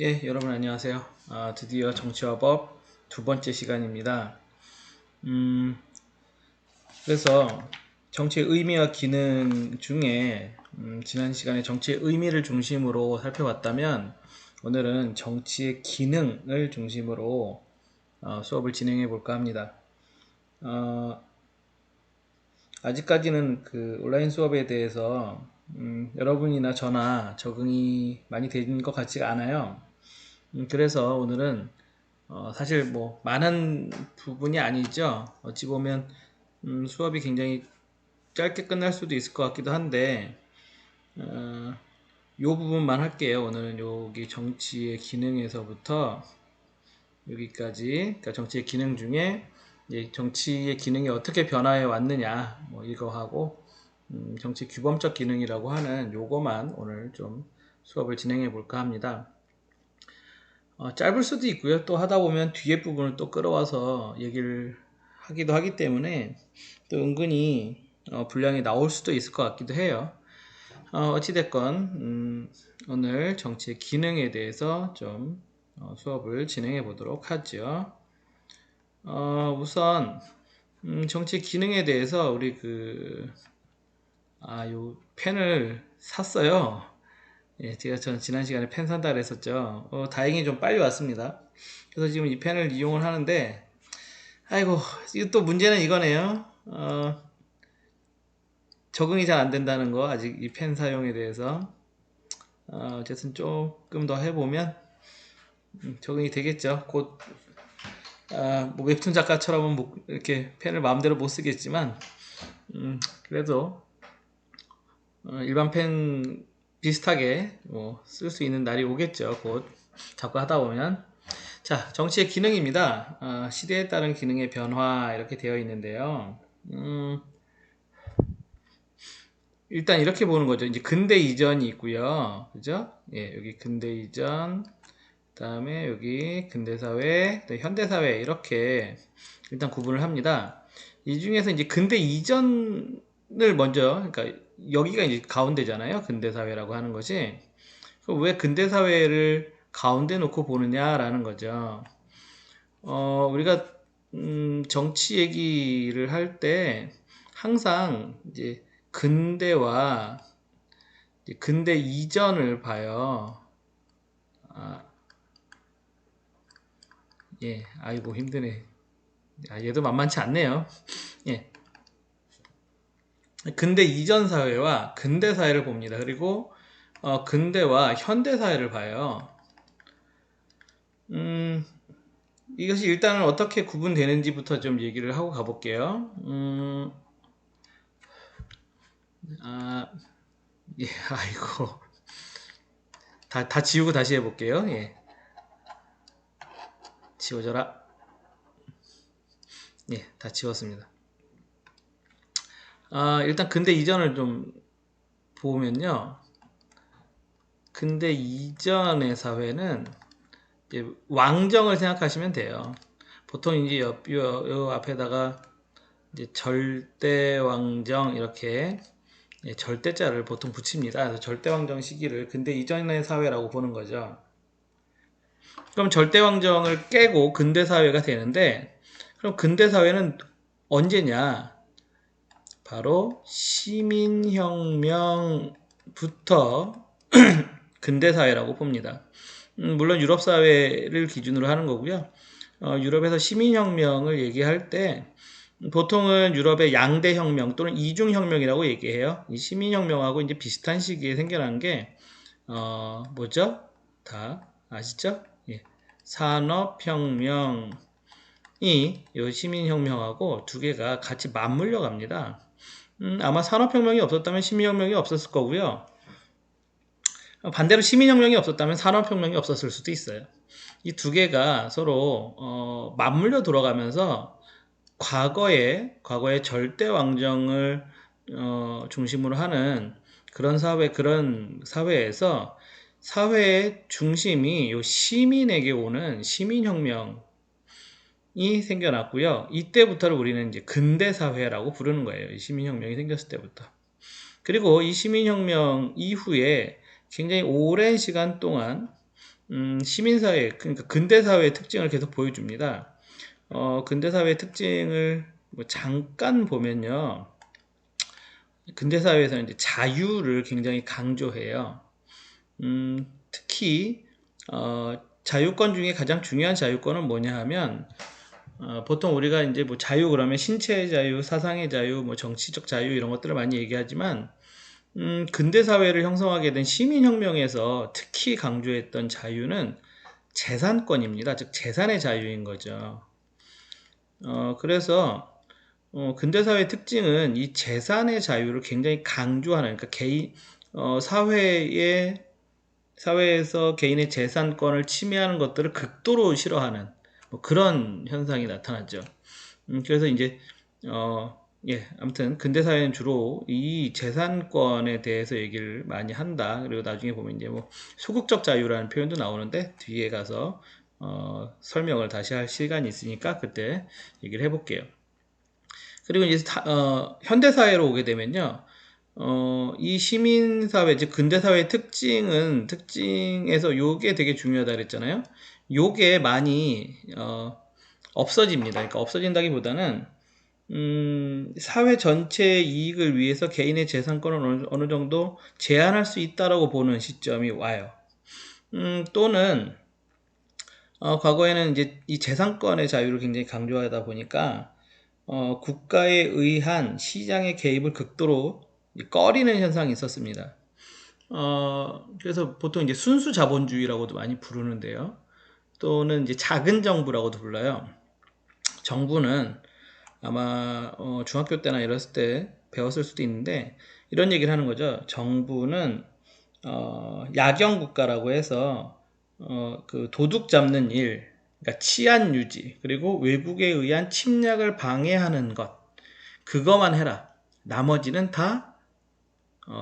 예, 여러분 안녕하세요. 드디어 정치와 법 두 번째 시간입니다. 음, 그래서 정치의 의미와 기능 중에 지난 시간에 정치의 의미를 중심으로 살펴봤다면 오늘은 정치의 기능을 중심으로 수업을 진행해 볼까 합니다. 어, 아직까지는 그 온라인 수업에 대해서 여러분이나 저나 적응이 많이 된 것 같지가 않아요. 그래서 오늘은 사실 뭐 많은 부분이 아니죠. 어찌 보면 수업이 굉장히 짧게 끝날 수도 있을 것 같기도 한데 요 부분만 할게요. 오늘은 여기 정치의 기능에서부터 여기까지, 그러니까 정치의 기능 중에 이제 정치의 기능이 어떻게 변화해 왔느냐, 뭐 이거 하고 정치 규범적 기능이라고 하는 요거만 오늘 좀 수업을 진행해 볼까 합니다. 짧을 수도 있고요. 또 하다 보면 뒤에 부분을 또 끌어와서 얘기를 하기도 하기 때문에 또 은근히 분량이 나올 수도 있을 것 같기도 해요. 어찌됐건 오늘 정치의 기능에 대해서 좀 수업을 진행해 보도록 하죠. 우선 정치 기능에 대해서 우리 요 펜을 샀어요. 예, 제가 지난 시간에 펜 산다 그랬었죠. 다행히 좀 빨리 왔습니다. 그래서 지금 이 펜을 이용을 하는데, 아이고, 이거 또 문제는 이거네요. 적응이 잘 안 된다는 거, 아직 이 펜 사용에 대해서. 어쨌든 조금 더 해보면 적응이 되겠죠. 곧, 뭐 웹툰 작가처럼은 이렇게 펜을 마음대로 못 쓰겠지만, 그래도 일반 펜 비슷하게 쓸 수 있는 날이 오겠죠. 곧 자꾸 하다 보면. 자, 정치의 기능입니다. 시대에 따른 기능의 변화 이렇게 되어 있는데요. 일단 이렇게 보는 거죠. 이제 근대 이전이 있고요. 그죠? 예, 여기 근대 이전, 그다음에 여기 근대 사회, 현대 사회 이렇게 일단 구분을 합니다. 이 중에서 이제 근대 이전을 먼저, 그러니까 여기가 이제 가운데잖아요. 근대 사회라고 하는 것이. 그럼 왜 근대 사회를 가운데 놓고 보느냐라는 거죠. 우리가 정치 얘기를 할 때 항상 이제 근대와 이제 근대 이전을 봐요. 예, 아이고 힘드네. 얘도 만만치 않네요. 예, 근대 이전 사회와 근대 사회를 봅니다. 그리고 근대와 현대 사회를 봐요. 음, 이것이 일단은 어떻게 구분되는지부터 좀 얘기를 하고 가볼게요. 아, 예, 아이고. 다 지우고 다시 해볼게요. 예, 지워져라. 예, 다 지웠습니다. 일단 근대 이전을 좀 보면요. 근대 이전의 사회는 이제 왕정을 생각하시면 돼요. 보통 이제 요 앞에다가 이제 절대왕정 이렇게 절대자를 보통 붙입니다. 그래서 절대왕정 시기를 근대 이전의 사회라고 보는 거죠. 그럼 절대왕정을 깨고 근대사회가 되는데, 그럼 근대사회는 언제냐? 바로 시민혁명부터 근대사회라고 봅니다. 물론 유럽사회를 기준으로 하는 거고요. 유럽에서 시민혁명을 얘기할 때 보통은 유럽의 양대혁명 또는 이중혁명이라고 얘기해요. 이 시민혁명하고 이제 비슷한 시기에 생겨난 게 뭐죠? 다 아시죠? 예. 산업혁명이 이 시민혁명하고 두 개가 같이 맞물려 갑니다. 아마 산업혁명이 없었다면 시민혁명이 없었을 거고요. 반대로 시민혁명이 없었다면 산업혁명이 없었을 수도 있어요. 이 두 개가 서로 맞물려 돌아가면서 과거의 절대 왕정을 중심으로 하는 그런 사회에서 사회의 중심이 요 시민에게 오는 시민혁명이 생겨났고요. 이때부터를 우리는 이제 근대 사회라고 부르는 거예요. 이 시민혁명이 생겼을 때부터. 그리고 이 시민혁명 이후에 굉장히 오랜 시간 동안 시민사회, 그러니까 근대사회의 특징을 계속 보여줍니다. 근대사회의 특징을 뭐 잠깐 보면요. 근대사회에서는 이제 자유를 굉장히 강조해요. 특히, 자유권 중에 가장 중요한 자유권은 뭐냐 하면, 보통 우리가 이제 뭐 자유 그러면 신체의 자유, 사상의 자유, 뭐 정치적 자유 이런 것들을 많이 얘기하지만, 근대 사회를 형성하게 된 시민혁명에서 특히 강조했던 자유는 재산권입니다. 즉 재산의 자유인 거죠. 그래서 근대사회의 특징은 이 재산의 자유를 굉장히 강조하는, 그러니까 사회에서 개인의 재산권을 침해하는 것들을 극도로 싫어하는 뭐 그런 현상이 나타나죠. 그래서 이제 아무튼 근대사회는 주로 이 재산권에 대해서 얘기를 많이 한다. 그리고 나중에 보면 이제 뭐 소극적 자유라는 표현도 나오는데 뒤에 가서 설명을 다시 할 시간이 있으니까 그때 얘기를 해볼게요. 그리고 이제 현대사회로 오게 되면요. 이 시민사회, 즉 근대사회의 특징에서 요게 되게 중요하다 그랬잖아요. 요게 많이 없어집니다. 그러니까 없어진다기보다는 사회 전체의 이익을 위해서 개인의 재산권을 어느 정도 제한할 수 있다라고 보는 시점이 와요. 또는 과거에는 이제 이 재산권의 자유를 굉장히 강조하다 보니까 국가에 의한 시장의 개입을 극도로 꺼리는 현상이 있었습니다. 그래서 보통 이제 순수 자본주의라고도 많이 부르는데요. 또는 이제 작은 정부라고도 불러요. 정부는 아마 중학교 때나 이랬을 때 배웠을 수도 있는데 이런 얘기를 하는 거죠. 정부는 야경 국가라고 해서 그 도둑 잡는 일, 그러니까 치안 유지, 그리고 외국에 의한 침략을 방해하는 것, 그거만 해라. 나머지는 다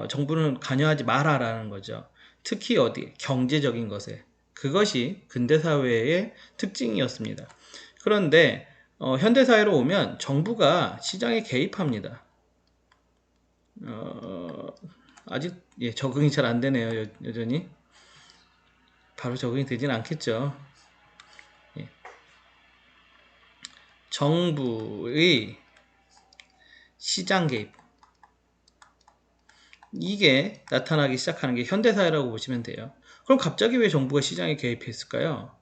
정부는 관여하지 마라라는 거죠. 특히 어디? 경제적인 것에. 그것이 근대사회의 특징이었습니다. 그런데 현대사회로 오면 정부가 시장에 개입합니다. 아직 적응이 잘 안 되네요. 여전히. 바로 적응이 되진 않겠죠. 예. 정부의 시장 개입. 이게 나타나기 시작하는 게 현대사회라고 보시면 돼요. 그럼 갑자기 왜 정부가 시장에 개입했을까요?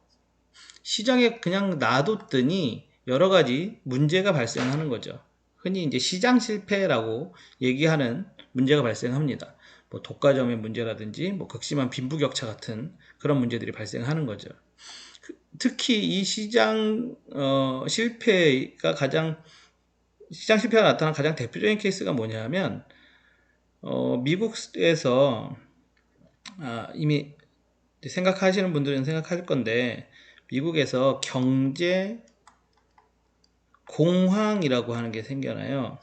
시장에 그냥 놔뒀더니 여러 가지 문제가 발생하는 거죠. 흔히 이제 시장 실패라고 얘기하는 문제가 발생합니다. 뭐 독과점의 문제라든지 뭐 극심한 빈부격차 같은 그런 문제들이 발생하는 거죠. 특히 이 시장 실패가 나타난 가장 대표적인 케이스가 뭐냐면 미국에서 이미 생각하시는 분들은 생각할 건데 미국에서 경제 공황이라고 하는 게 생겨나요.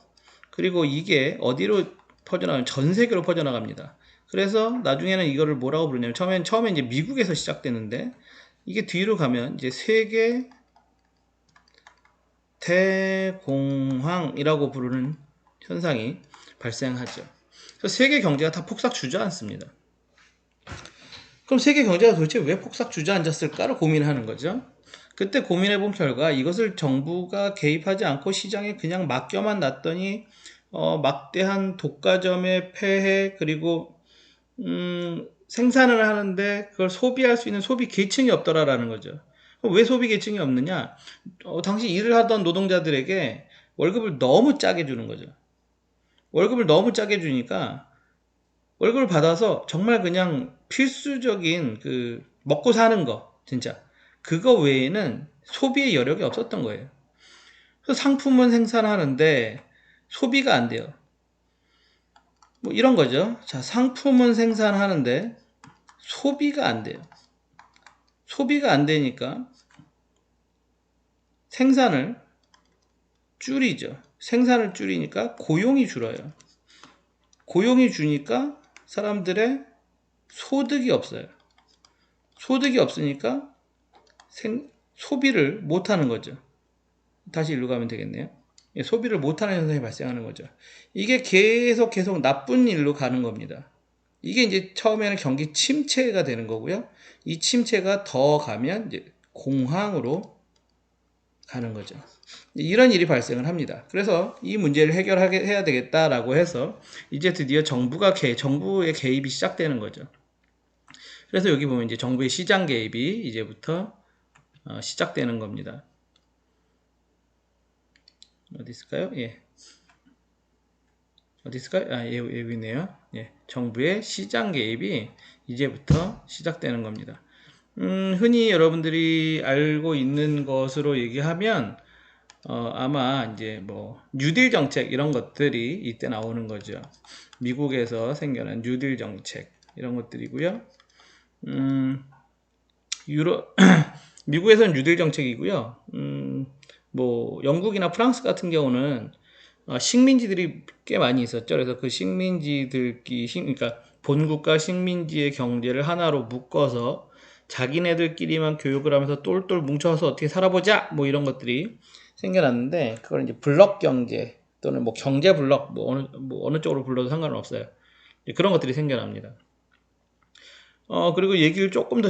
그리고 이게 어디로 퍼져나가면 전 세계로 퍼져나갑니다. 그래서 나중에는 이거를 뭐라고 부르냐면 처음에 이제 미국에서 시작되는데 이게 뒤로 가면 이제 세계 대공황이라고 부르는 현상이 발생하죠. 그래서 세계 경제가 다 폭삭 주저앉습니다. 그럼 세계 경제가 도대체 왜 폭삭 주저앉았을까를 고민하는 거죠. 그때 고민해본 결과 이것을 정부가 개입하지 않고 시장에 그냥 맡겨만 놨더니 막대한 독과점의 폐해 그리고 생산을 하는데 그걸 소비할 수 있는 소비 계층이 없더라라는 거죠. 왜 소비 계층이 없느냐? 당시 일을 하던 노동자들에게 월급을 너무 짜게 주는 거죠. 월급을 너무 짜게 주니까 월급을 받아서 정말 그냥 필수적인 그 먹고 사는 거 진짜 그거 외에는 소비의 여력이 없었던 거예요. 그래서 상품은 생산하는데 소비가 안 돼요. 뭐 이런 거죠. 자, 상품은 생산하는데 소비가 안 돼요. 소비가 안 되니까 생산을 줄이죠. 생산을 줄이니까 고용이 줄어요. 고용이 주니까 사람들의 소득이 없어요. 소득이 없으니까 소비를 못하는 거죠. 다시 일로 가면 되겠네요. 소비를 못하는 현상이 발생하는 거죠. 이게 계속 나쁜 일로 가는 겁니다. 이게 이제 처음에는 경기 침체가 되는 거고요. 이 침체가 더 가면 이제 공황으로 가는 거죠. 이런 일이 발생을 합니다. 그래서 이 문제를 해결하게 해야 되겠다라고 해서 이제 드디어 정부의 개입이 시작되는 거죠. 그래서 여기 보면 이제 정부의 시장 개입이 이제부터 시작되는 겁니다. 어디 있을까요? 예. 어디 있을까요? 아, 예, 여기 있네요. 예. 정부의 시장 개입이 이제부터 시작되는 겁니다. 흔히 여러분들이 알고 있는 것으로 얘기하면 아마 이제 뭐 뉴딜 정책 이런 것들이 이때 나오는 거죠. 미국에서 생겨난 뉴딜 정책 이런 것들이고요. 미국에서는 뉴딜 정책이고요. 뭐 영국이나 프랑스 같은 경우는 식민지들이 꽤 많이 있었죠. 그래서 그 그러니까 본국과 식민지의 경제를 하나로 묶어서 자기네들끼리만 교육을 하면서 똘똘 뭉쳐서 어떻게 살아보자 뭐 이런 것들이 생겨났는데, 그걸 이제 블록 경제 또는 뭐 경제 블록 뭐 어느 쪽으로 불러도 상관은 없어요. 그런 것들이 생겨납니다. 그리고 얘기를 조금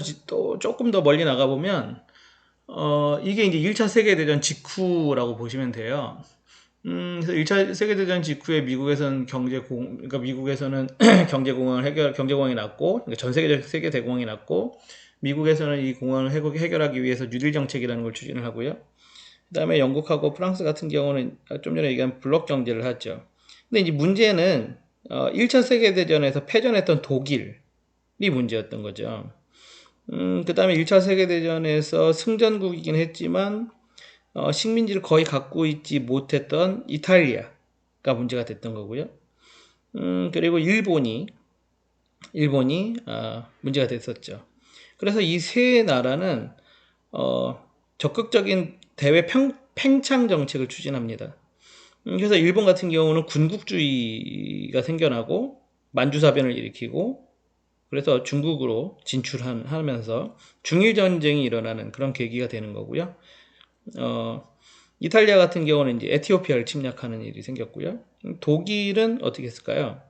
더 멀리 나가보면 이게 이제 1차 세계대전 직후라고 보시면 돼요. 그래서 1차 세계대전 직후에 그러니까 미국에서는 경제공황이 났고, 그러니까 전 세계적 세계대공황이 났고, 미국에서는 이 공황을 해결하기 위해서 뉴딜 정책이라는 걸 추진을 하고요. 그 다음에 영국하고 프랑스 같은 경우는 좀 전에 얘기한 블록 경제를 하죠. 근데 이제 문제는 1차 세계대전에서 패전했던 독일이 문제였던 거죠. 그 다음에 1차 세계대전에서 승전국이긴 했지만 식민지를 거의 갖고 있지 못했던 이탈리아가 문제가 됐던 거고요. 그리고 일본이 문제가 됐었죠. 그래서 이 세 나라는 적극적인 대외 팽창 정책을 추진합니다. 그래서 일본 같은 경우는 군국주의가 생겨나고 만주사변을 일으키고, 그래서 중국으로 진출하면서 중일전쟁이 일어나는 그런 계기가 되는 거고요. 이탈리아 같은 경우는 이제 에티오피아를 침략하는 일이 생겼고요. 독일은 어떻게 했을까요?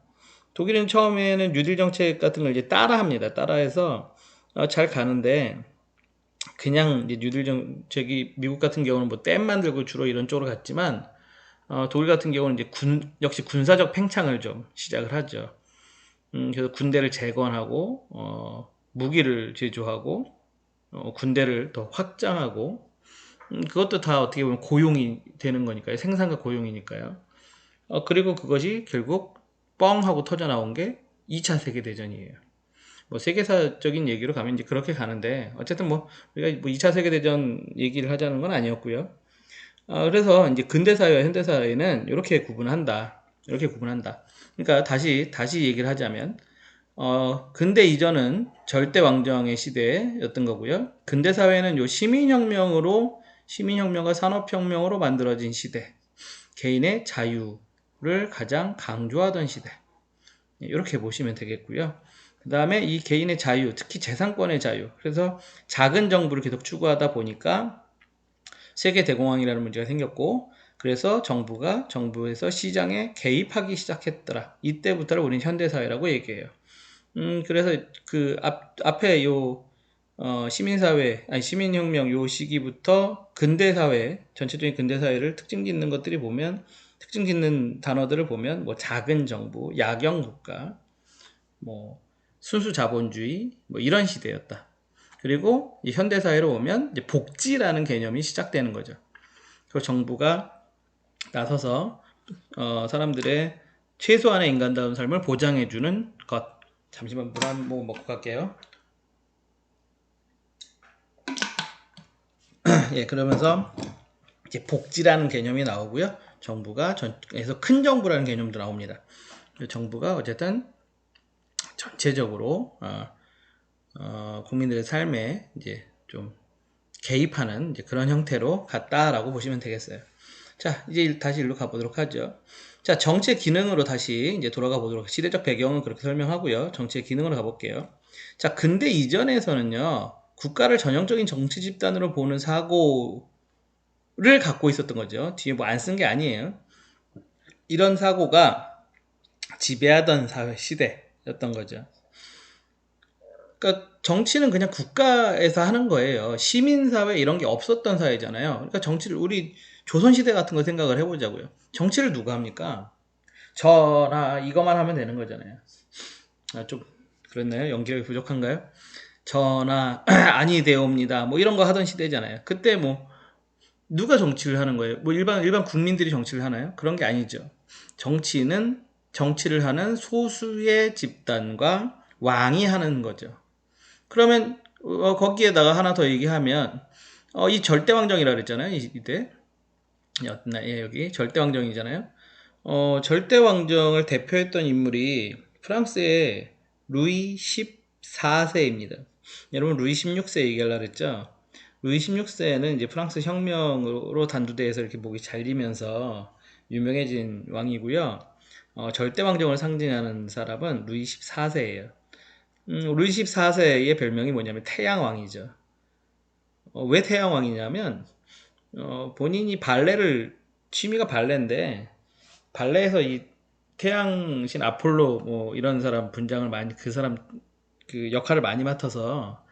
독일은 처음에는 뉴딜 정책 같은 걸 이제 따라합니다. 따라해서 잘 가는데, 그냥 이제 뉴딜 정책이 미국 같은 경우는 뭐 댐 만들고 주로 이런 쪽으로 갔지만, 독일 같은 경우는 이제 역시 군사적 팽창을 좀 시작을 하죠. 그래서 군대를 재건하고 무기를 제조하고 군대를 더 확장하고, 그것도 다 어떻게 보면 고용이 되는 거니까요. 생산과 고용이니까요. 그리고 그것이 결국 뻥 하고 터져 나온 게 2차 세계대전이에요. 뭐 세계사적인 얘기로 가면 이제 그렇게 가는데, 어쨌든 뭐 우리가 뭐 2차 세계대전 얘기를 하자는 건 아니었고요. 그래서 이제 근대사회와 현대사회는 이렇게 구분한다. 그러니까 다시 얘기를 하자면, 근대 이전은 절대 왕정의 시대였던 거고요. 근대 사회는 요 시민혁명과 산업혁명으로 만들어진 시대, 개인의 자유를 가장 강조하던 시대, 이렇게 보시면 되겠고요. 그 다음에 이 개인의 자유, 특히 재산권의 자유, 그래서 작은 정부를 계속 추구하다 보니까 세계 대공황이라는 문제가 생겼고, 그래서 정부에서 시장에 개입하기 시작했더라. 이때부터를 우리는 현대사회라고 얘기해요. 그래서 앞에 시민혁명 요 시기부터 전체적인 근대사회를 특징 짓는 단어들을 보면, 뭐 작은 정부, 야경국가, 뭐 순수 자본주의, 뭐 이런 시대였다. 그리고 이 현대사회로 오면 이제 복지라는 개념이 시작되는 거죠. 그 정부가 나서서 사람들의 최소한의 인간다운 삶을 보장해주는 것. 잠시만 물 한 모금 먹고 갈게요. 예, 그러면서 이제 복지라는 개념이 나오고요. 정부가 그래서 큰 정부라는 개념도 나옵니다. 정부가 어쨌든 전체적으로 국민들의 삶에 이제 좀 개입하는 이제 그런 형태로 갔다라고 보시면 되겠어요. 자, 이제 다시 일로 가보도록 하죠. 자, 정치의 기능으로 다시 이제 돌아가 보도록, 시대적 배경은 그렇게 설명하고요. 정치의 기능으로 가볼게요. 자, 근대 이전에서는요, 국가를 전형적인 정치 집단으로 보는 사고를 갖고 있었던 거죠. 뒤에 뭐 안 쓴 게 아니에요. 이런 사고가 지배하던 사회 시대였던 거죠. 그러니까 정치는 그냥 국가에서 하는 거예요. 시민사회 이런 게 없었던 사회잖아요. 그러니까 정치를 우리 조선시대 같은 거 생각을 해보자고요. 정치를 누가 합니까? 저나 이것만 하면 되는 거잖아요. 좀 그랬나요? 연기력이 부족한가요? 저나 아니 되옵니다. 뭐 이런 거 하던 시대잖아요. 그때 뭐 누가 정치를 하는 거예요? 뭐 일반 국민들이 정치를 하나요? 그런 게 아니죠. 정치는 정치를 하는 소수의 집단과 왕이 하는 거죠. 그러면 거기에다가 하나 더 얘기하면 이 절대왕정이라 그랬잖아요. 이때 예, 여기 절대왕정이잖아요. 절대왕정을 대표했던 인물이 프랑스의 루이 14세입니다. 여러분 루이 16세 얘기하려고 그랬죠? 루이 16세는 이제 프랑스 혁명으로 단두대에서 이렇게 목이 잘리면서 유명해진 왕이고요. 절대왕정을 상징하는 사람은 루이 14세예요. 루이 14세의 별명이 뭐냐면 태양왕이죠. 왜 태양왕이냐면 본인이 취미가 발레인데 발레에서 이 태양신 아폴로 뭐 이런 사람 분장을 많이 그 사람 그 역할을 많이 맡아서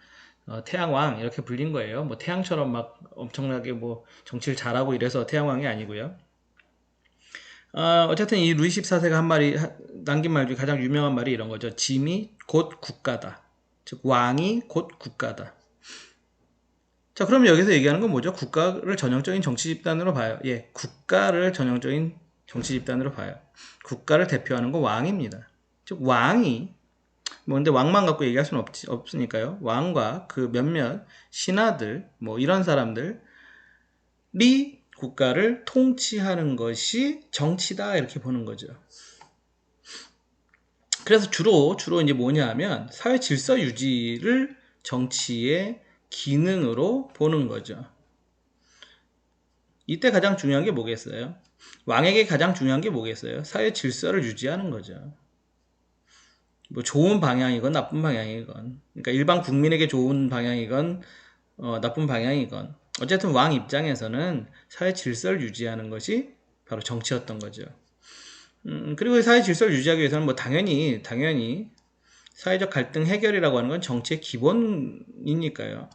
태양왕 이렇게 불린 거예요. 뭐 태양처럼 막 엄청나게 뭐 정치를 잘하고 이래서 태양왕이 아니고요. 어쨌든 이 루이 14세가 남긴 말 중에 가장 유명한 말이 이런 거죠. 짐이 곧 국가다. 즉 왕이 곧 국가다. 자, 그럼 여기서 얘기하는 건 뭐죠? 국가를 전형적인 정치 집단으로 봐요. 예, 국가를 전형적인 정치 집단으로 봐요. 국가를 대표하는 건 왕입니다. 즉 왕이 뭐 근데 왕만 갖고 얘기할 수는 없으니까요. 왕과 그 몇몇 신하들 뭐 이런 사람들이 국가를 통치하는 것이 정치다 이렇게 보는 거죠. 그래서 주로 이제 뭐냐 하면 사회 질서 유지를 정치의 기능으로 보는 거죠. 이때 가장 중요한 게 뭐겠어요? 왕에게 가장 중요한 게 뭐겠어요? 사회 질서를 유지하는 거죠. 뭐 좋은 방향이건 나쁜 방향이건, 그러니까 일반 국민에게 좋은 방향이건 나쁜 방향이건, 어쨌든 왕 입장에서는 사회 질서를 유지하는 것이 바로 정치였던 거죠. 그리고 사회 질서를 유지하기 위해서는 뭐 당연히 사회적 갈등 해결이라고 하는 건 정치의 기본이니까요.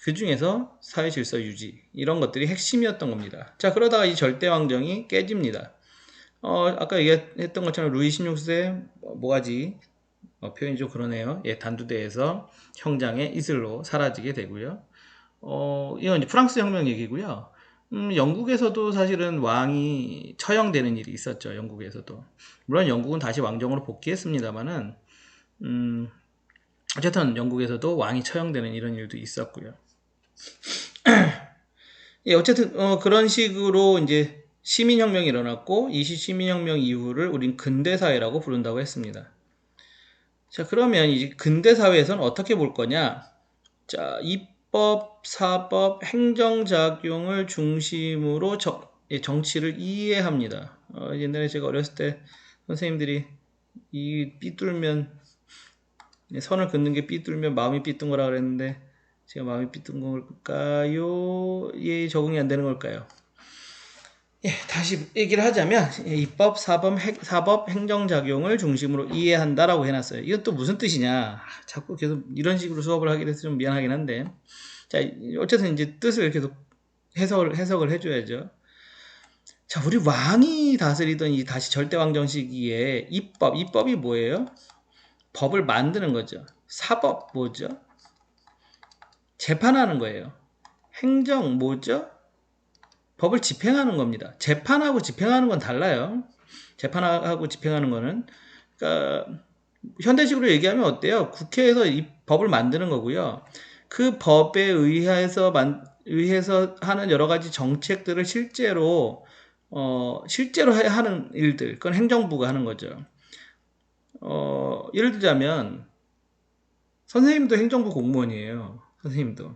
그 중에서 사회 질서 유지 이런 것들이 핵심이었던 겁니다. 자, 그러다가 이 절대왕정이 깨집니다. 아까 얘기했던 것처럼 루이 16세 모가지 표현이 좀 그러네요. 예, 단두대에서 형장의 이슬로 사라지게 되고요. 이건 이제 프랑스 혁명 얘기고요. 영국에서도 사실은 왕이 처형되는 일이 있었죠. 영국에서도. 물론 영국은 다시 왕정으로 복귀했습니다만은 어쨌든 영국에서도 왕이 처형되는 이런 일도 있었고요. 예, 어쨌든 그런 식으로 이제 시민혁명이 일어났고 이 시민혁명 이후를 우린 근대사회라고 부른다고 했습니다. 자, 그러면 이제 근대사회에서는 어떻게 볼 거냐? 자, 입법, 사법, 행정작용을 중심으로 정치를 이해합니다. 옛날에 제가 어렸을 때 선생님들이 이 삐뚤면 선을 긋는 게 삐뚤면 마음이 삐뚤 거라 그랬는데 제가 마음이 삐뚤 걸까요? 예, 적응이 안 되는 걸까요? 예, 다시 얘기를 하자면 입법, 사법, 행정작용을 중심으로 이해한다라고 해놨어요. 이건 또 무슨 뜻이냐? 자꾸 계속 이런 식으로 수업을 하게 돼서 좀 미안하긴 한데 자, 어쨌든 이제 뜻을 계속 해석을 해줘야죠. 자, 우리 왕이 다스리던 이 다시 절대왕정 시기에 입법이 뭐예요? 법을 만드는 거죠. 사법 뭐죠? 재판하는 거예요. 행정 뭐죠? 법을 집행하는 겁니다. 재판하고 집행하는 건 달라요. 재판하고 집행하는 거는 그러니까 현대식으로 얘기하면 어때요? 국회에서 이 법을 만드는 거고요. 그 법에 의해서 하는 여러 가지 정책들을 실제로 하는 일들, 그건 행정부가 하는 거죠. 예를 들자면 선생님도 행정부 공무원이에요. 선생님도.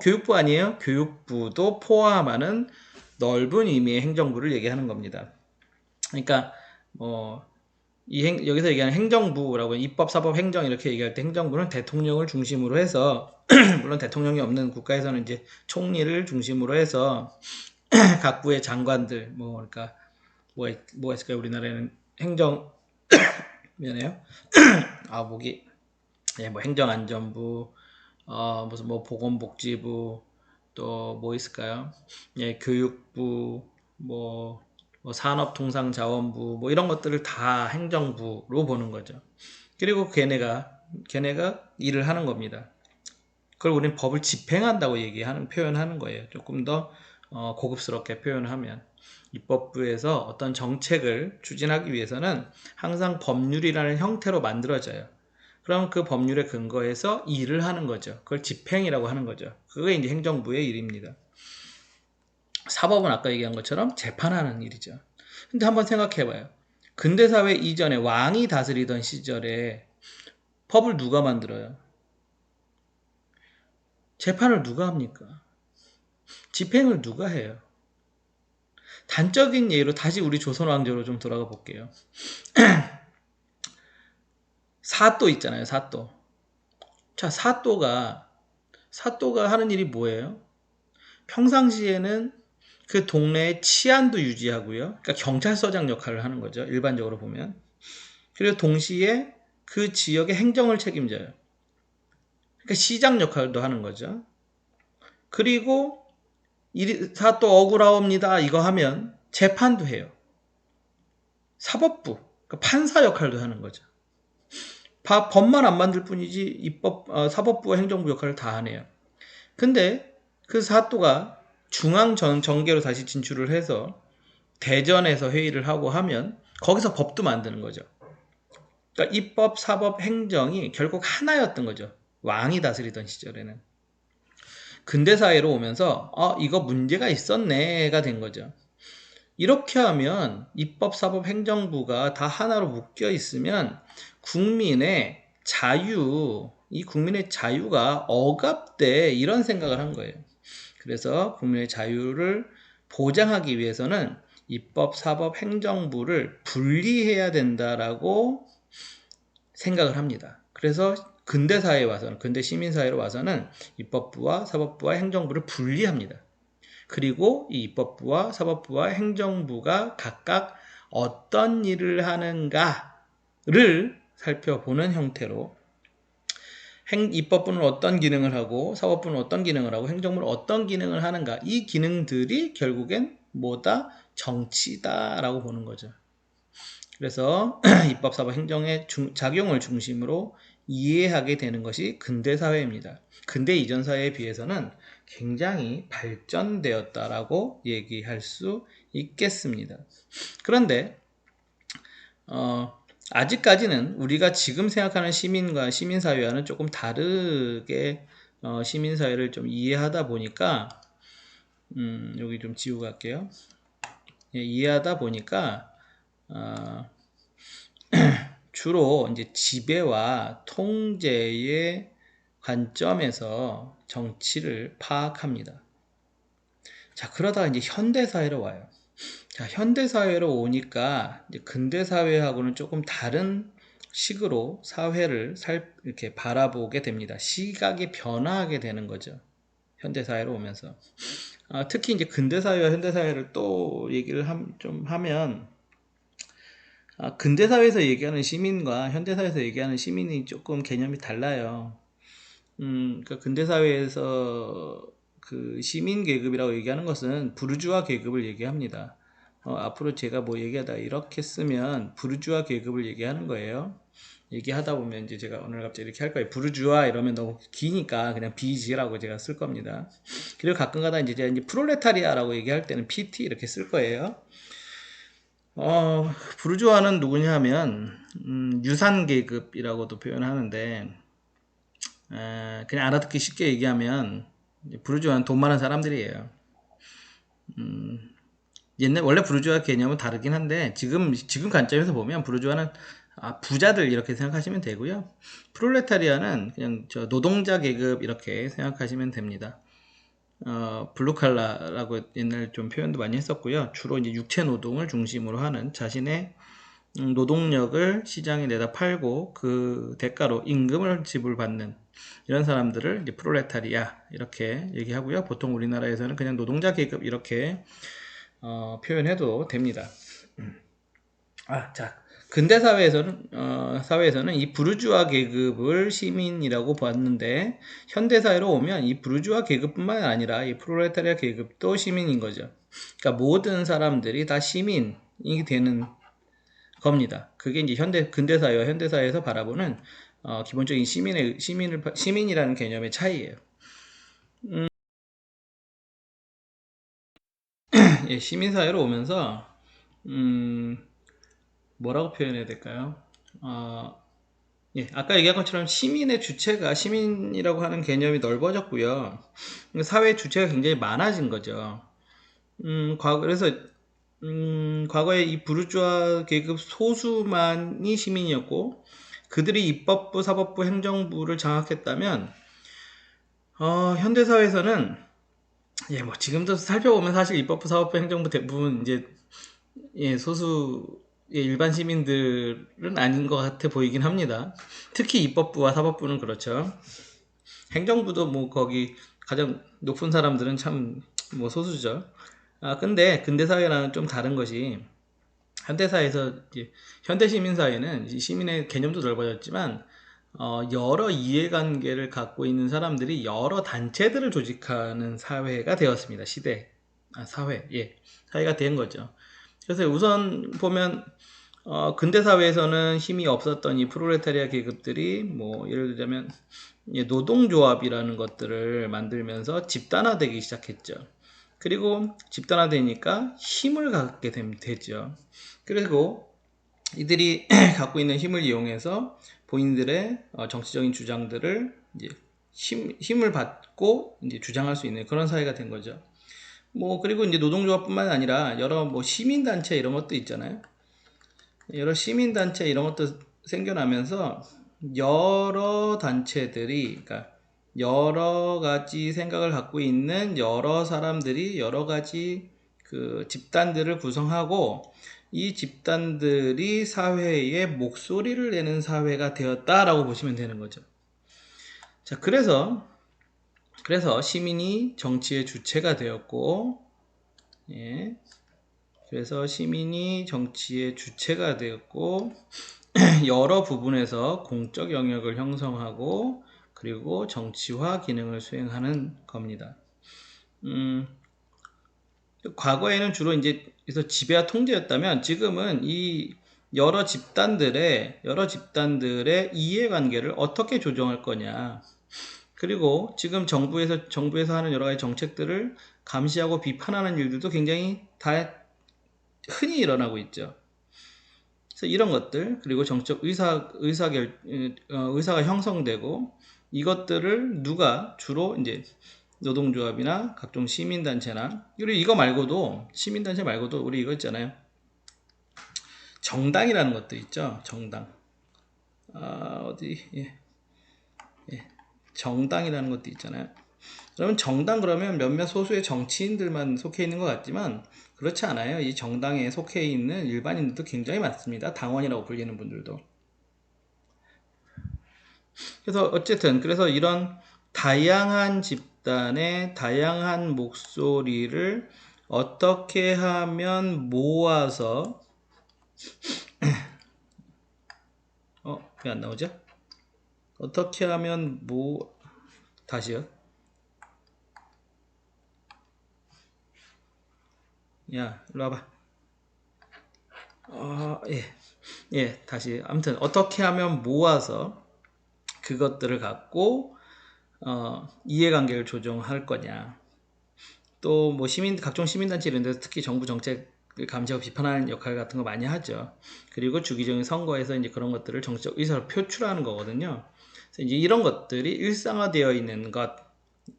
교육부 아니에요? 교육부도 포함하는 넓은 의미의 행정부를 얘기하는 겁니다. 그러니까 여기서 얘기하는 행정부라고 입법, 사법, 행정 이렇게 얘기할 때 행정부는 대통령을 중심으로 해서 물론 대통령이 없는 국가에서는 이제 총리를 중심으로 해서 각 부의 장관들 그러니까 뭐가 있을까요? 우리나라에는 행정 미안해요. 목이 예, 뭐 행정안전부, 무슨 뭐 보건복지부, 또 뭐 있을까요? 예, 교육부, 뭐 산업통상자원부, 뭐 이런 것들을 다 행정부로 보는 거죠. 그리고 걔네가 일을 하는 겁니다. 그걸 우리는 법을 집행한다고 표현하는 거예요. 조금 더 고급스럽게 표현하면. 입법부에서 어떤 정책을 추진하기 위해서는 항상 법률이라는 형태로 만들어져요. 그럼 그 법률에 근거해서 일을 하는 거죠. 그걸 집행이라고 하는 거죠. 그게 이제 행정부의 일입니다. 사법은 아까 얘기한 것처럼 재판하는 일이죠. 근데 한번 생각해봐요. 근대사회 이전에 왕이 다스리던 시절에 법을 누가 만들어요? 재판을 누가 합니까? 집행을 누가 해요? 단적인 예로 다시 우리 조선 왕조로 좀 돌아가 볼게요. 사또 있잖아요, 사또. 자, 사또가 하는 일이 뭐예요? 평상시에는 그 동네의 치안도 유지하고요. 그러니까 경찰서장 역할을 하는 거죠. 일반적으로 보면. 그리고 동시에 그 지역의 행정을 책임져요. 그러니까 시장 역할도 하는 거죠. 그리고 사또 억울하옵니다. 이거 하면 재판도 해요. 사법부, 그러니까 판사 역할도 하는 거죠. 법만 안 만들 뿐이지 사법부와 행정부 역할을 다 하네요. 근데 그 사또가 중앙 정계로 다시 진출을 해서 대전에서 회의를 하고 하면 거기서 법도 만드는 거죠. 그러니까 입법, 사법, 행정이 결국 하나였던 거죠. 왕이 다스리던 시절에는. 근대사회로 오면서 이거 문제가 있었네가 된 거죠. 이렇게 하면 입법, 사법, 행정부가 다 하나로 묶여 있으면 이 국민의 자유가 억압돼 이런 생각을 한 거예요. 그래서 국민의 자유를 보장하기 위해서는 입법, 사법, 행정부를 분리해야 된다라고 생각을 합니다. 그래서 근대 시민사회로 와서는 입법부와 사법부와 행정부를 분리합니다. 그리고 이 입법부와 사법부와 행정부가 각각 어떤 일을 하는가를 살펴보는 형태로 입법부는 어떤 기능을 하고 사법부는 어떤 기능을 하고 행정부는 어떤 기능을 하는가, 이 기능들이 결국엔 뭐다? 정치다라고 보는 거죠. 그래서 입법, 사법, 행정의 작용을 중심으로 이해하게 되는 것이 근대사회입니다. 근대 이전 사회에 비해서는 굉장히 발전되었다라고 얘기할 수 있겠습니다. 그런데 아직까지는 우리가 지금 생각하는 시민과 시민사회와는 조금 다르게 시민사회를 좀 이해하다 보니까 여기 좀 지우고 갈게요. 예, 이해하다 보니까 주로 이제 지배와 통제의 관점에서 정치를 파악합니다. 자, 그러다가 이제 현대사회로 와요. 자, 현대사회로 오니까 이제 근대사회하고는 조금 다른 식으로 사회를 이렇게 바라보게 됩니다. 시각이 변화하게 되는 거죠. 현대사회로 오면서. 특히 이제 근대사회와 현대사회를 또 얘기를 좀 하면, 근대사회에서 얘기하는 시민과 현대사회에서 얘기하는 시민이 조금 개념이 달라요. 그러니까 근대사회에서 그 시민 계급이라고 얘기하는 것은 부르주아 계급을 얘기합니다. 앞으로 제가 뭐 얘기하다 이렇게 쓰면 부르주아 계급을 얘기하는 거예요. 얘기하다 보면 이제 제가 오늘 갑자기 이렇게 할 거예요. 부르주아 이러면 너무 기니까 그냥 BG라고 제가 쓸 겁니다. 그리고 가끔가다 이제 제가 프롤레타리아라고 얘기할 때는 PT 이렇게 쓸 거예요. 부르주아는 누구냐 하면 유산 계급이라고도 표현하는데, 그냥 알아듣기 쉽게 얘기하면 부르주아는 돈 많은 사람들이에요. 원래 부르주아 개념은 다르긴 한데 지금 관점에서 보면 부르주아는 부자들 이렇게 생각하시면 되고요. 프롤레타리아는 그냥 노동자 계급 이렇게 생각하시면 됩니다. 블루칼라라고 옛날 좀 표현도 많이 했었고요. 주로 이제 육체 노동을 중심으로 하는, 자신의 노동력을 시장에 내다 팔고 그 대가로 임금을 지불받는 이런 사람들을 이제 프롤레타리아 이렇게 얘기하고요. 보통 우리나라에서는 그냥 노동자 계급 이렇게 표현해도 됩니다. 자, 근대 사회에서는 이 부르주아 계급을 시민이라고 봤는데 현대 사회로 오면 이 부르주아 계급뿐만 아니라 이 프롤레타리아 계급도 시민인 거죠. 그러니까 모든 사람들이 다 시민이 되는 겁니다. 그게 이제 근대 사회와 현대 사회에서 바라보는 기본적인 시민이라는 개념의 차이예요. 예, 시민 사회로 오면서 뭐라고 표현해야 될까요? 어, 예, 아까 얘기한 것처럼 시민의 주체가 시민이라고 하는 개념이 넓어졌고요. 사회 주체가 굉장히 많아진 거죠. 그래서 과거에 이 부르주아 계급 소수만이 시민이었고 그들이 입법부, 사법부, 행정부를 장악했다면 현대 사회에서는 예, 뭐 지금도 살펴보면 사실 입법부, 사법부, 행정부 대부분 이제 예, 소수의 일반 시민들은 아닌 것 같아 보이긴 합니다. 특히 입법부와 사법부는 그렇죠. 행정부도 뭐 거기 가장 높은 사람들은 참 뭐 소수죠. 근데 근대사회랑은 좀 다른 것이 현대사회에서 현대 시민사회는 시민의 개념도 넓어졌지만 여러 이해관계를 갖고 있는 사람들이 여러 단체들을 조직하는 사회가 되었습니다. 사회, 예, 사회가 된 거죠. 그래서 우선 보면 근대 사회에서는 힘이 없었던 이 프롤레타리아 계급들이 뭐 예를 들자면 노동조합이라는 것들을 만들면서 집단화되기 시작했죠. 그리고 집단화되니까 힘을 갖게 되죠. 그리고 이들이 갖고 있는 힘을 이용해서 본인들의 정치적인 주장들을 이제 힘을 받고 이제 주장할 수 있는 그런 사회가 된 거죠. 뭐 그리고 이제 노동조합뿐만 아니라 여러 뭐 시민단체 이런 것도 있잖아요. 여러 시민단체 이런 것도 생겨나면서 여러 단체들이, 그러니까 여러 가지 생각을 갖고 있는 여러 사람들이 여러 가지 그 집단들을 구성하고 이 집단들이 사회에 목소리를 내는 사회가 되었다라고 보시면 되는 거죠. 자, 그래서 시민이 정치의 주체가 되었고, 예. 그래서 시민이 정치의 주체가 되었고, 여러 부분에서 공적 영역을 형성하고, 그리고 정치화 기능을 수행하는 겁니다. 과거에는 주로 이제 그래서 지배와 통제였다면 지금은 이 여러 집단들의 이해관계를 어떻게 조정할 거냐. 그리고 지금 정부에서 하는 여러 가지 정책들을 감시하고 비판하는 일들도 굉장히 다 흔히 일어나고 있죠. 그래서 이런 것들, 그리고 정책 의사가 형성되고 이것들을 누가 주로 이제 노동조합이나 각종 시민단체나, 그리고 이거 말고도 시민단체 말고도 우리 이거 있잖아요. 정당이라는 것도 있죠. 정당. 정당이라는 것도 있잖아요. 그러면 몇몇 소수의 정치인들만 속해 있는 것 같지만 그렇지 않아요. 이 정당에 속해 있는 일반인들도 굉장히 많습니다. 당원이라고 불리는 분들도. 그래서 어쨌든 그래서 이런 다양한 집단의 다양한 목소리를 어떻게 하면 모아서 왜 안 나오죠? 어떻게 하면 다시요. 야, 일로 와봐. 다시. 아무튼 어떻게 하면 모아서 그것들을 갖고 이해관계를 조정할 거냐. 또 뭐 각종 시민단체 이런 데서 특히 정부 정책을 감시하고 비판하는 역할 같은 거 많이 하죠. 그리고 주기적인 선거에서 이제 그런 것들을 정치적 의사를 표출하는 거거든요. 그래서 이제 이런 것들이 일상화되어 있는 것.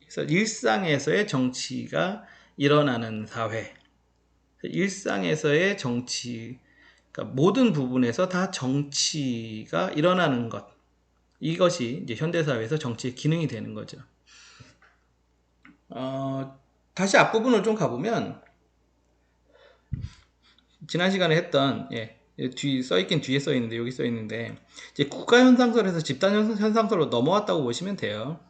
그래서 일상에서의 정치가 일어나는 사회. 일상에서의 정치, 그러니까 모든 부분에서 다 정치가 일어나는 것. 이것이 이제 현대사회에서 정치의 기능이 되는 거죠. 다시 앞부분을 좀 가보면, 지난 시간에 했던, 뒤에 써 있는데, 여기 써 있는데, 이제 국가 현상설에서 집단 현상설로 넘어왔다고 보시면 돼요.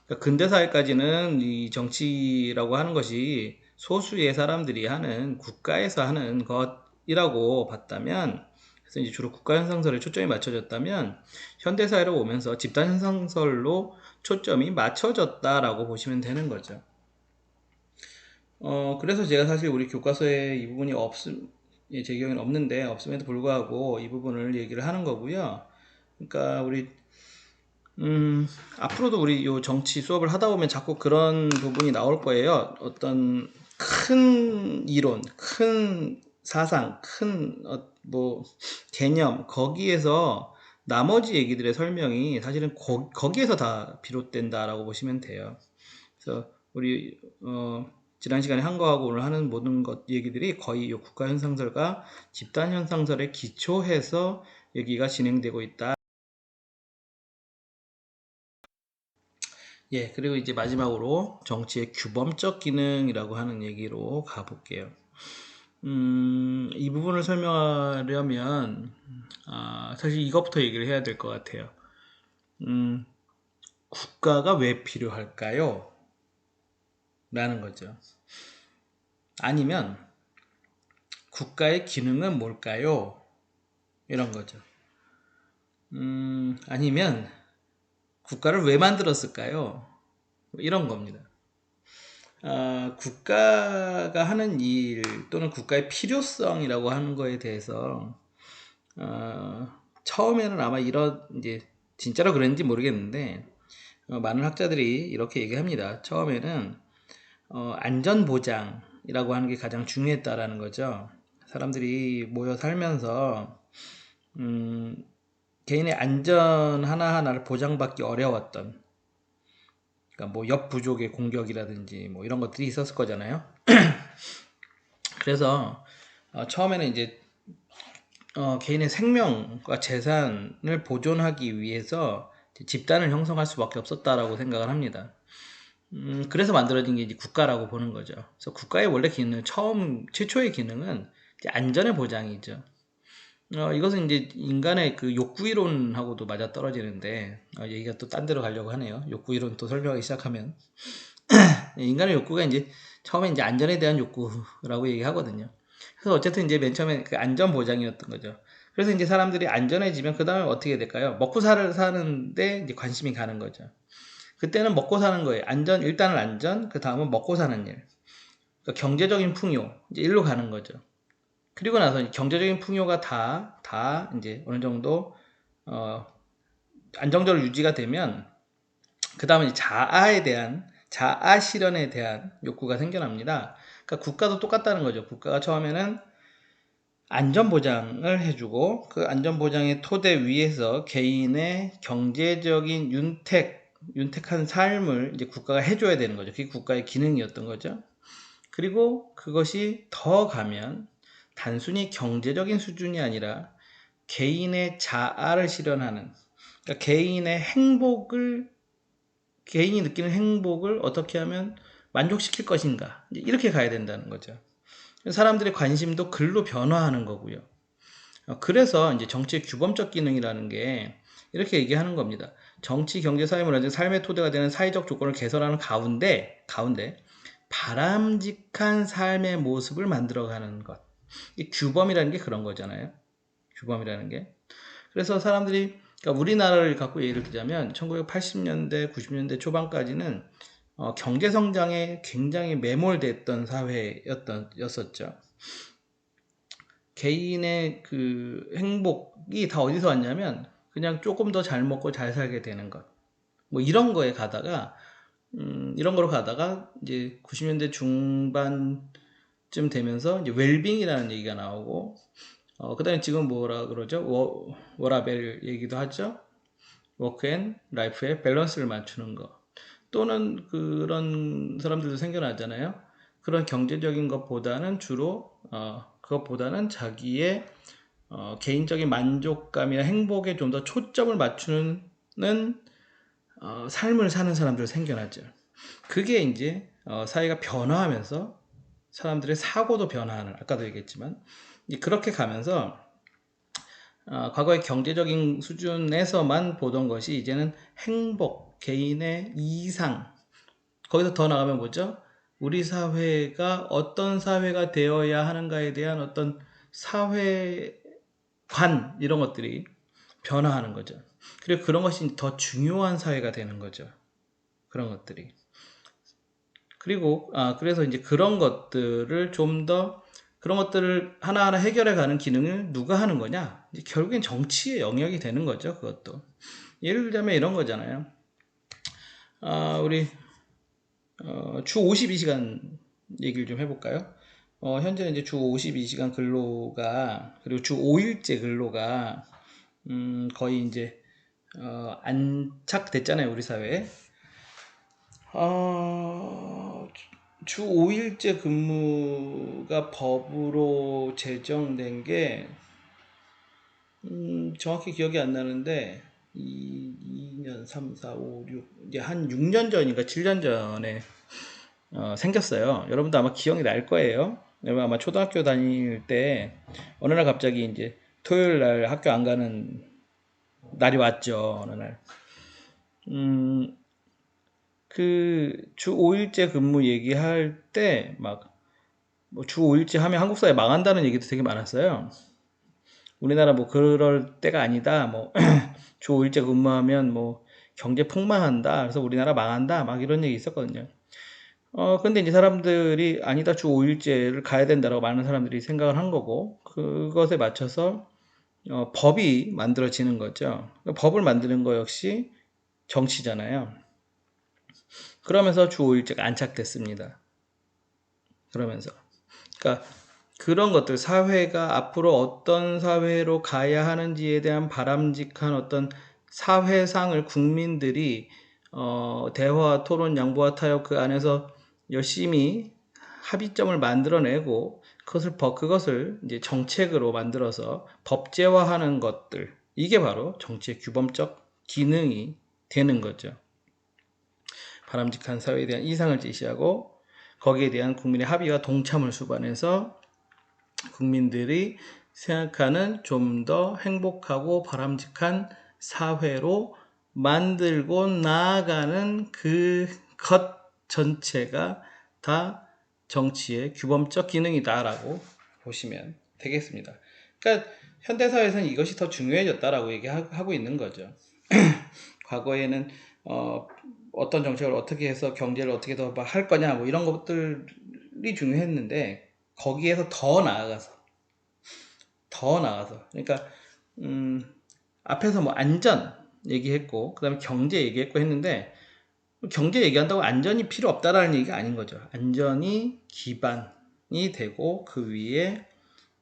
그러니까 근대사회까지는 이 정치라고 하는 것이 소수의 사람들이 하는, 국가에서 하는 것이라고 봤다면, 그래서 이제 주로 국가 현상설에 초점이 맞춰졌다면 현대사회로 오면서 집단 현상설로 초점이 맞춰졌다라고 보시면 되는 거죠. 그래서 제가 사실 우리 교과서에 이 부분이 제 경우에는 없는데 없음에도 불구하고 이 부분을 얘기를 하는 거고요. 그러니까 앞으로도 우리 요 정치 수업을 하다 보면 자꾸 그런 부분이 나올 거예요. 어떤 큰 이론, 큰 사상, 큰 개념 거기에서 나머지 얘기들의 설명이 사실은 거기에서 다 비롯된다라고 보시면 돼요. 그래서 우리 지난 시간에 한 거하고 오늘 하는 모든 것 얘기들이 거의 이 국가 현상설과 집단 현상설에 기초해서 얘기가 진행되고 있다. 예, 그리고 이제 마지막으로 정치의 규범적 기능이라고 하는 얘기로 가볼게요. 이 부분을 설명하려면 사실 이것부터 얘기를 해야 될 것 같아요. 국가가 왜 필요할까요? 라는 거죠. 아니면 국가의 기능은 뭘까요? 이런 거죠. 아니면 국가를 왜 만들었을까요? 이런 겁니다. 국가가 하는 일 또는 국가의 필요성이라고 하는 거에 대해서 처음에는 아마 이제 진짜로 그랬는지 모르겠는데 많은 학자들이 이렇게 얘기합니다. 처음에는 안전보장이라고 하는 게 가장 중요했다라는 거죠. 사람들이 모여 살면서 개인의 안전 하나하나를 보장받기 어려웠던, 그러니까 뭐 옆 부족의 공격이라든지 뭐 이런 것들이 있었을 거잖아요. 그래서 처음에는 이제 개인의 생명과 재산을 보존하기 위해서 집단을 형성할 수밖에 없었다라고 생각을 합니다. 그래서 만들어진 게 이제 국가라고 보는 거죠. 그래서 국가의 원래 기능, 최초의 기능은 이제 안전의 보장이죠. 이것은 이제 인간의 그 욕구 이론하고도 맞아 떨어지는데, 얘기가 또 딴 데로 가려고 하네요. 욕구 이론 또 설명하기 시작하면. 인간의 욕구가 이제 처음에 이제 안전에 대한 욕구라고 얘기하거든요. 그래서 어쨌든 이제 맨 처음에 그 안전 보장이었던 거죠. 그래서 이제 사람들이 안전해지면 그 다음에 어떻게 될까요? 먹고 사는데 이제 관심이 가는 거죠. 그때는 먹고 사는 거예요. 일단은 안전, 그 다음은 먹고 사는 일. 그러니까 경제적인 풍요, 이제 일로 가는 거죠. 그리고 나서 경제적인 풍요가 다 이제 어느 정도, 안정적으로 유지가 되면, 그 다음에 자아 실현에 대한 욕구가 생겨납니다. 그러니까 국가도 똑같다는 거죠. 국가가 처음에는 안전보장을 해주고 그 안전보장의 토대 위에서 개인의 경제적인 윤택한 삶을 이제 국가가 해줘야 되는 거죠. 그게 국가의 기능이었던 거죠. 그리고 그것이 더 가면 단순히 경제적인 수준이 아니라 개인의 자아를 실현하는, 그러니까 개인이 느끼는 행복을 어떻게 하면 만족시킬 것인가, 이렇게 가야 된다는 거죠. 사람들의 관심도 글로 변화하는 거고요. 그래서 이제 정치의 규범적 기능이라는 게 이렇게 얘기하는 겁니다. 정치, 경제, 사회, 문화 등 삶의 토대가 되는 사회적 조건을 개선하는 가운데 바람직한 삶의 모습을 만들어가는 것. 이 규범이라는 게 그런 거잖아요. 규범이라는 게. 그래서 사람들이, 그러니까 우리나라를 갖고 예를 들자면 1980년대, 90년대 초반까지는 경제 성장에 굉장히 매몰됐던 사회였었죠. 개인의 그 행복이 다 어디서 왔냐면 그냥 조금 더 잘 먹고 잘 살게 되는 것. 뭐 이런 거에 가다가 이런 거로 가다가 이제 90년대 중반쯤 되면서 이제 웰빙이라는 얘기가 나오고, 그다음에 지금 뭐라 그러죠? 워라벨 얘기도 하죠. 워크 앤 라이프의 밸런스를 맞추는 거. 또는 그런 사람들도 생겨나잖아요. 그런 경제적인 것보다는 주로 그것보다는 자기의 개인적인 만족감이나 행복에 좀 더 초점을 맞추는 삶을 사는 사람들 생겨나죠. 그게 이제 사회가 변화하면서 사람들의 사고도 변화하는, 아까도 얘기했지만 그렇게 가면서 과거의 경제적인 수준에서만 보던 것이 이제는 행복, 개인의 이상, 거기서 더 나가면 뭐죠? 우리 사회가 어떤 사회가 되어야 하는가에 대한 어떤 사회 관 이런 것들이 변화하는 거죠. 그리고 그런 것이 더 중요한 사회가 되는 거죠. 그런 것들이. 그리고 그래서 이제 그런 것들을 좀 더 그런 것들을 하나하나 해결해 가는 기능을 누가 하는 거냐? 이제 결국엔 정치의 영역이 되는 거죠. 그것도. 예를 들자면 이런 거잖아요. 우리 주 52시간 얘기를 좀 해볼까요? 현재는 이제 주 52시간 근로가 그리고 주 5일제 근로가 거의 이제 안착됐잖아요, 우리 사회에. 주 5일제 근무가 법으로 제정된 게 정확히 기억이 안 나는데 2년, 3, 4, 5, 6 이제 한 6년 전인가 7년 전에 생겼어요. 여러분도 아마 기억이 날 거예요. 여러분 아마 초등학교 다닐 때 어느 날 갑자기 이제 토요일 날 학교 안 가는 날이 왔죠. 어느 날. 그 주 5일제 근무 얘기할 때 막 뭐 주 5일제 하면 한국 사회 망한다는 얘기도 되게 많았어요. 우리나라 뭐 그럴 때가 아니다. 뭐 주 5일제 근무하면 뭐 경제 폭망한다. 그래서 우리나라 망한다. 막 이런 얘기 있었거든요. 근데 이제 사람들이 아니다. 주 5일제를 가야 된다라고 많은 사람들이 생각을 한 거고 그것에 맞춰서 법이 만들어지는 거죠. 법을 만드는 거 역시 정치잖아요. 그러면서 주 5일제가 안착됐습니다. 그러면서. 그러니까 그런 것들, 사회가 앞으로 어떤 사회로 가야 하는지에 대한 바람직한 어떤 사회상을 국민들이 대화, 토론, 양보와 타협 그 안에서 열심히 합의점을 만들어내고 그것을 이제 정책으로 만들어서 법제화하는 것들, 이게 바로 정치의 규범적 기능이 되는 거죠. 바람직한 사회에 대한 이상을 제시하고 거기에 대한 국민의 합의와 동참을 수반해서 국민들이 생각하는 좀 더 행복하고 바람직한 사회로 만들고 나아가는 그것 전체가 다 정치의 규범적 기능이다라고 보시면 되겠습니다. 그러니까 현대사회에서는 이것이 더 중요해졌다라고 얘기하고 있는 거죠. 과거에는 어떤 정책을 어떻게 해서 경제를 어떻게 더 할 거냐 뭐 이런 것들이 중요했는데 거기에서 더 나아가서 그러니까 앞에서 뭐 안전 얘기했고 그다음에 경제 얘기했고 했는데 경제 얘기한다고 안전이 필요 없다라는 얘기가 아닌 거죠. 안전이 기반이 되고 그 위에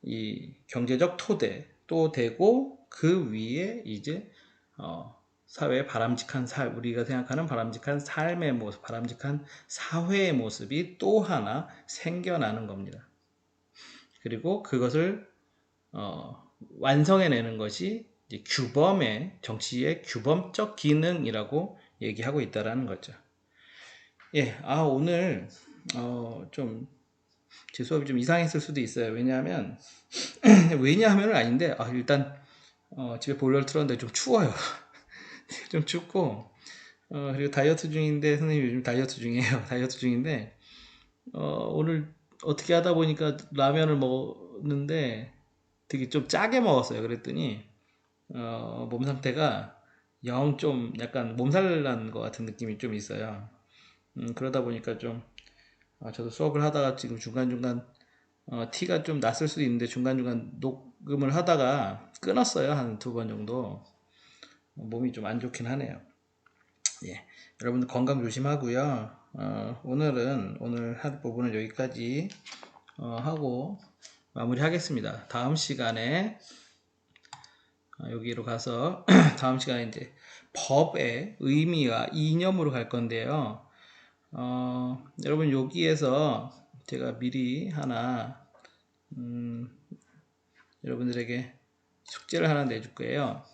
이 경제적 토대도 되고 그 위에 이제 사회의 바람직한 우리가 생각하는 바람직한 삶의 모습, 바람직한 사회의 모습이 또 하나 생겨나는 겁니다. 그리고 그것을 완성해내는 것이 이제 정치의 규범적 기능이라고 얘기하고 있다라는 거죠. 예, 오늘 좀 제 수업이 좀 이상했을 수도 있어요. 왜냐하면은 아닌데 일단 집에 보일러를 틀었는데 좀 추워요. 좀 춥고 그리고 다이어트 중인데 선생님이 요즘 다이어트 중이에요. 다이어트 중인데 오늘 어떻게 하다 보니까 라면을 먹었는데 되게 좀 짜게 먹었어요. 그랬더니 몸 상태가 영 좀 약간 몸살 난 것 같은 느낌이 좀 있어요. 그러다 보니까 좀 저도 수업을 하다가 지금 중간중간 티가 좀 났을 수도 있는데 중간중간 녹음을 하다가 끊었어요. 한 2번 정도. 몸이 좀 안 좋긴 하네요. 예. 여러분들 건강 조심하고요. 오늘 할 부분은 여기까지 하고 마무리하겠습니다. 다음 시간에 여기로 가서 다음 시간에 이제 법의 의미와 이념으로 갈 건데요. 여러분 여기에서 제가 미리 하나 여러분들에게 숙제를 하나 내줄 거예요.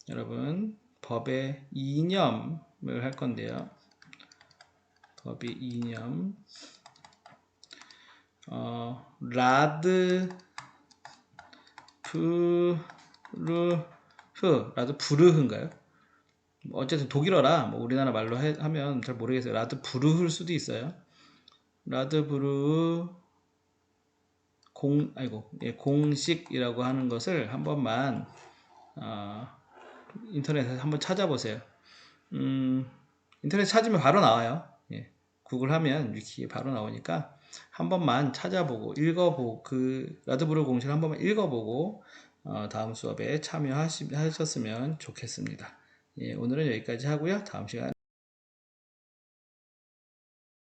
여러분 법의 이념을 할 건데요. 법의 이념 라드부르흐인가요? 어쨌든 독일어라 뭐 우리나라 말로 하면 잘 모르겠어요. 라드부르흐일 수도 있어요. 라드부르흐 공식이라고 하는 것을 한 번만 인터넷에서 한번 찾아보세요. 인터넷 찾으면 바로 나와요. 예, 구글 하면 위키에 바로 나오니까 한 번만 찾아보고 읽어보고 라드브루 공식을 한 번만 읽어보고 다음 수업에 참여하셨으면 좋겠습니다. 예, 오늘은 여기까지 하고요. 다음 시간에